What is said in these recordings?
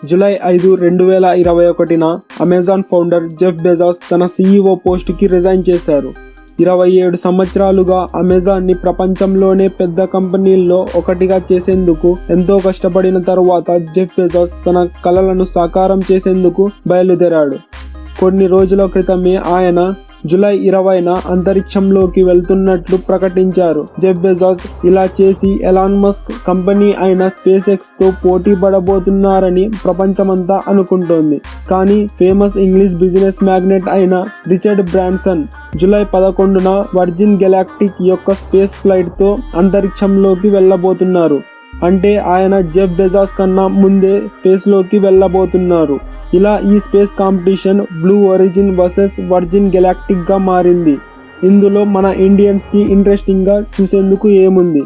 July 5, 2021న Amazon founder Jeff Bezos తన CEO పోస్టుకి రిజైన్ చేశారు. 27 సంవత్సరాలుగా అమెజాన్ని ప్రపంచంలోనే పెద్ద కంపెనీల్లో ఒకటిగా చేసేందుకు ఎంతో కష్టపడిన తరువాత జెఫ్ బెజోస్ తన కలలను సాకారం చేసేందుకు బయలుదేరాడు. కొన్ని రోజుల క్రితమే ఆయన జూలై 20న అంతరిక్షంలోకి వెళ్తున్నట్లు ప్రకటించారు. జెఫ్ బెజోస్ ఇలా చేసి ఎలాన్ మస్క్ కంపెనీ అయిన SpaceX తో పోటీ పడబోతున్నారని ప్రపంచమంతా అనుకుంటోంది. కానీ ఫేమస్ ఇంగ్లీష్ బిజినెస్ మ్యాగ్నెట్ అయిన రిచర్డ్ బ్రాన్సన్ జూలై 11న వర్జిన్ గెలాక్టిక్ యొక్క స్పేస్ ఫ్లైట్ తో అంతరిక్షంలోకి వెళ్ళబోతున్నారు. అంటే ఆయన జెఫ్ బెజోస్ కన్నా ముందే స్పేస్ లోకి వెళ్ళబోతున్నారు. ఇలా ఈ space competition blue origin versus virgin galactic గా మారింది. ఇందులో మన ఇండియన్స్ కి ఇంట్రెస్టింగ్ గా చూసేందుకు ఏముంది?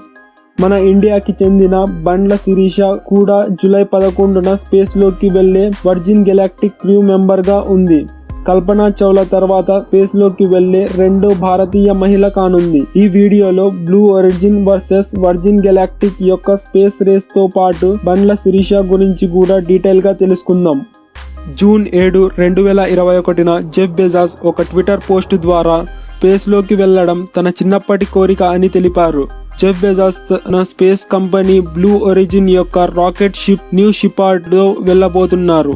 మన ఇండియాకి చెందిన బండ్ల శిరీష కూడా జూలై 11న స్పేస్ లోకి వెళ్లే వర్జిన్ గెలాక్టిక్ క్రూ మెంబర్ గా ఉంది. కల్పనా చౌలా తర్వాత స్పేస్ లోకి వెళ్లే రెండో భారతీయ మహిళ కానుంది. ఈ వీడియోలో blue origin versus virgin Galactic యొక్క స్పేస్ రేస్ తో పాటు బండ్ల శిరీష గురించి కూడా డీటెయిల్ గా తెలుసుకుందాం. జూన్ 7, 2021న జెఫ్ బెజోస్ ఒక ట్విట్టర్ పోస్ట్ ద్వారా స్పేస్ లోకి వెళ్లడం తన చిన్నప్పటి కోరిక అని తెలిపారు. జెఫ్ బెజోస్ తన స్పేస్ కంపెనీ బ్లూ ఒరిజిన్ యొక్క రాకెట్ షిప్ న్యూ షెపర్డ్ లో వెళ్ళబోతున్నారు.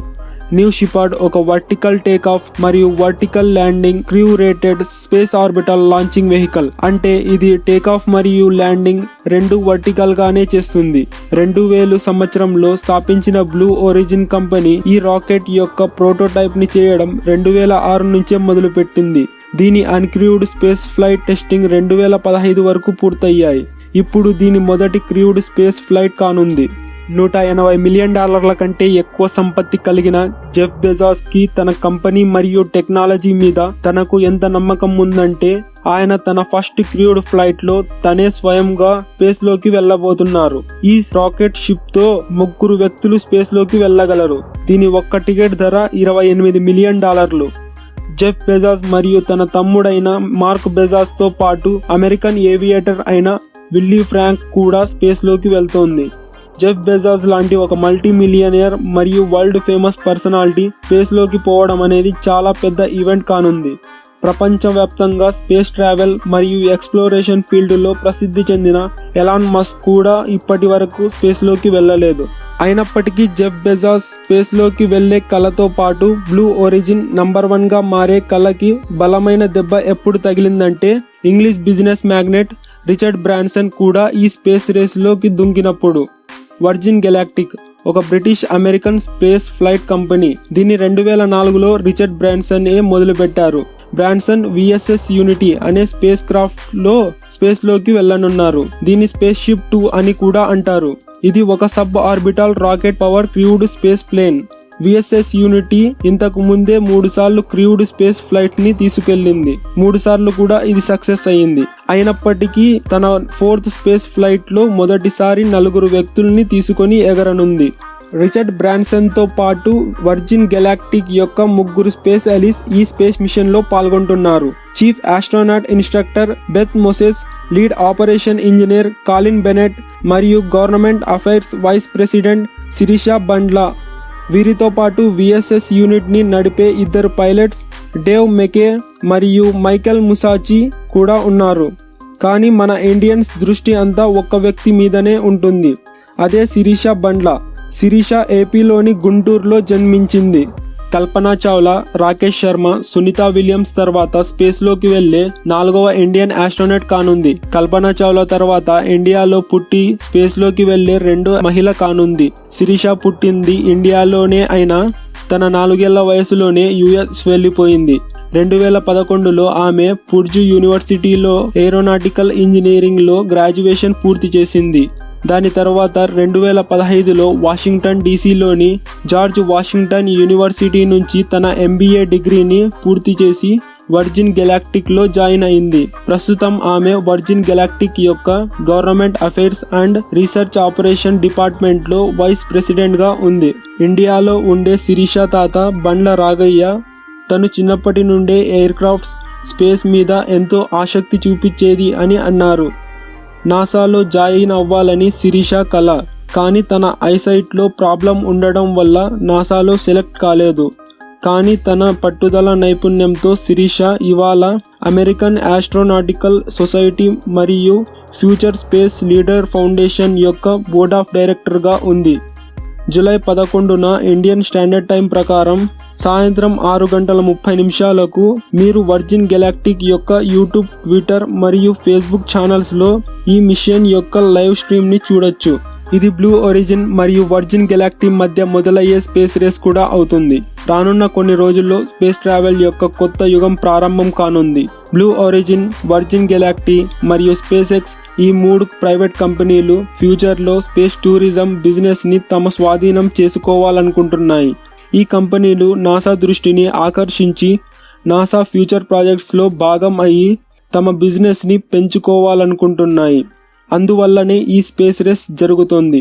న్యూ షెపర్డ్ ఒక వర్టికల్ టేకాఫ్ మరియు vertical landing crew rated space orbital launching vehicle. అంటే ఇది టేకాఫ్ మరియు ల్యాండింగ్ రెండు వర్టికల్ గానే చేస్తుంది. 2000 సంవత్సరంలో స్థాపించిన బ్లూ ఒరిజిన్ కంపెనీ ఈ రాకెట్ యొక్క ప్రోటోటైప్ ని చేయడం 2006 నుంచే మొదలుపెట్టింది. దీని అన్క్రూడ్ స్పేస్ ఫ్లైట్ టెస్టింగ్ 2015 వరకు పూర్తయ్యాయి. ఇప్పుడు దీని మొదటి క్రూడ్ స్పేస్ ఫ్లైట్ కానుంది. $180 మిలియన్ కంటే ఎక్కువ సంపత్తి కలిగిన జెఫ్ బెజోస్ కి తన కంపెనీ మరియు టెక్నాలజీ మీద తనకు ఎంత నమ్మకం ఉందంటే ఆయన తన ఫస్ట్ క్రూడ్ ఫ్లైట్ లో తనే స్వయంగా స్పేస్ లోకి వెళ్ళబోతున్నారు. ఈ రాకెట్ షిప్ తో 3 వ్యక్తులు స్పేస్ లోకి వెళ్ళగలరు. దీని ఒక్క టికెట్ ధర $28 మిలియన్. జెఫ్ బెజోస్ మరియు తన తమ్ముడైన మార్క్ బెజోస్ తో పాటు అమెరికన్ ఏవియేటర్ అయిన విల్లీ ఫ్రాంక్ కూడా స్పేస్ లోకి వెళ్తోంది. జెఫ్ బెజోస్ లాంటి ఒక మల్టీ మిలియనియర్ మరియు వరల్డ్ ఫేమస్ పర్సనాలిటీ స్పేస్ లోకి పోవడం అనేది చాలా పెద్ద ఈవెంట్ కానుంది. ప్రపంచవ్యాప్తంగా స్పేస్ ట్రావెల్ మరియు ఎక్స్ప్లోరేషన్ ఫీల్డ్ లో ప్రసిద్ధి చెందిన ఎలాన్ మస్క్ కూడా ఇప్పటి వరకు స్పేస్ లోకి వెళ్ళలేదు. అయినప్పటికీ జెఫ్ బెజోస్ స్పేస్ లోకి వెళ్లే కళతో పాటు బ్లూ ఒరిజిన్ నంబర్ 1 గా మారే కళకి బలమైన దెబ్బ ఎప్పుడు తగిలిందంటే English business magnate Richard Branson కూడా ఈ స్పేస్ రేస్ లోకి దుంకినప్పుడు. వర్జిన్ గెలాక్టిక్ ఒక British American space flight company. దీన్ని 2004లో రిచర్డ్ బ్రాన్సన్ మొదలు పెట్టారు. బ్రాన్సన్ VSS యూనిటీ అనే స్పేస్ క్రాఫ్ట్ లో స్పేస్ లోకి వెళ్ళనున్నారు. దీన్ని స్పేస్ షిప్ 2 అని కూడా అంటారు. ఇది ఒక sub orbital rocket power crewed space plane. VSS Unity ఇంతకు ముందే 3 సార్లు క్రూడ్ స్పేస్ ఫ్లైట్ ని తీసుకెళ్లింది. 3 సార్లు కూడా ఇది సక్సెస్ అయ్యింది. అయినప్పటికీ తన 4th స్పేస్ ఫ్లైట్ లో మొదటిసారి 4 వ్యక్తుల్ని తీసుకొని ఎగరనుంది. రిచర్డ్ బ్రాన్సన్ తో పాటు వర్జిన్ గెలాక్టిక్ యొక్క 3 స్పేస్ ఎలీస్ ఈ స్పేస్ మిషన్ లో పాల్గొంటున్నారు. Chief astronaut instructor Beth Moses, lead operation engineer Colin Bennett మరియు government affairs vice president Sirisha Bandla. వీరితో పాటు VSS యూనిట్ ని నడిపే 2 పైలట్స్ డేవ్ మెకే మరియు మైకెల్ ముసాచి కూడా ఉన్నారు. కానీ మన ఇండియన్స్ దృష్టి అంతా ఒక్క వ్యక్తి మీదనే ఉంటుంది. అదే శిరీష బండ్లా. శిరీష ఏపీలోని గుంటూరులో జన్మించింది. కల్పనా చౌలా, రాకేష్ శర్మ, సునీత విలియమ్స్ తర్వాత స్పేస్ లోకి వెళ్లే 4వ ఇండియన్ ఆస్ట్రోనట్ కానుంది. కల్పనా చౌలా తర్వాత ఇండియాలో పుట్టి స్పేస్ లోకి వెళ్లే 2వ మహిళ కానుంది. శిరీష పుట్టింది ఇండియాలోనే అయినా తన 4 ఏళ్ల వయసులోనే US వెళ్లిపోయింది. 2011లో ఆమె పుర్జు యూనివర్సిటీలో ఏరోనాటికల్ ఇంజనీరింగ్ లో గ్రాడ్యుయేషన్ పూర్తి చేసింది. దాని తర్వాత 2015లో వాషింగ్టన్ DCలోని జార్జ్ వాషింగ్టన్ యూనివర్సిటీ నుంచి తన MBA డిగ్రీని పూర్తి చేసి వర్జిన్ గెలాక్టిక్ లో జాయిన్ అయింది. ప్రస్తుతం ఆమె వర్జిన్ గెలాక్టిక్ యొక్క government affairs and research operation department లో వైస్ ప్రెసిడెంట్ గా ఉంది. ఇండియాలో ఉండే శిరీష తాత బండ్ల రాఘయ్య తను చిన్నప్పటి నుండే ఎయిర్ క్రాఫ్ట్స్ స్పేస్ మీద ఎంతో ఆసక్తి చూపించేది అని అన్నారు. నాసాలో జాయిన్ అవ్వాలని శిరీష కల. కానీ తన ఐసైట్లో ప్రాబ్లం ఉండడం వల్ల నాసాలో సెలెక్ట్ కాలేదు. కానీ తన పట్టుదల నైపుణ్యంతో శిరీష ఇవాళ అమెరికన్ ఆస్ట్రోనాటికల్ సొసైటీ మరియు ఫ్యూచర్ స్పేస్ లీడర్ ఫౌండేషన్ యొక్క బోర్డ్ ఆఫ్ డైరెక్టర్గా ఉంది. జూలై 11న ఇండియన్ స్టాండర్డ్ టైం ప్రకారం సాయంత్రం 6:30 మీరు వర్జిన్ గెలాక్టిక్ యొక్క యూట్యూబ్, ట్విట్టర్ మరియు ఫేస్బుక్ ఛానల్స్లో ఈ మిషన్ యొక్క లైవ్ స్ట్రీమ్ని చూడొచ్చు. ఇది బ్లూ ఒరిజిన్ మరియు వర్జిన్ గెలాక్టిక్ మధ్య మొదలయ్యే స్పేస్ రేస్ కూడా అవుతుంది. రానున్న కొన్ని రోజుల్లో స్పేస్ ట్రావెల్ యొక్క కొత్త యుగం ప్రారంభం కానుంది. బ్లూ ఒరిజిన్, వర్జిన్ గెలాక్టిక్ మరియు స్పేస్ ఎక్స్ ఈ 3 ప్రైవేట్ కంపెనీలు ఫ్యూచర్లో స్పేస్ టూరిజం బిజినెస్ని తమ స్వాధీనం చేసుకోవాలనుకుంటున్నాయి. ఈ కంపెనీలు నాసా దృష్టిని ఆకర్షించి నాసా ఫ్యూచర్ ప్రాజెక్ట్స్లో భాగం అయ్యి తమ బిజినెస్ని పెంచుకోవాలనుకుంటున్నాయి. అందువల్లనే ఈ స్పేస్ రేస్ జరుగుతోంది.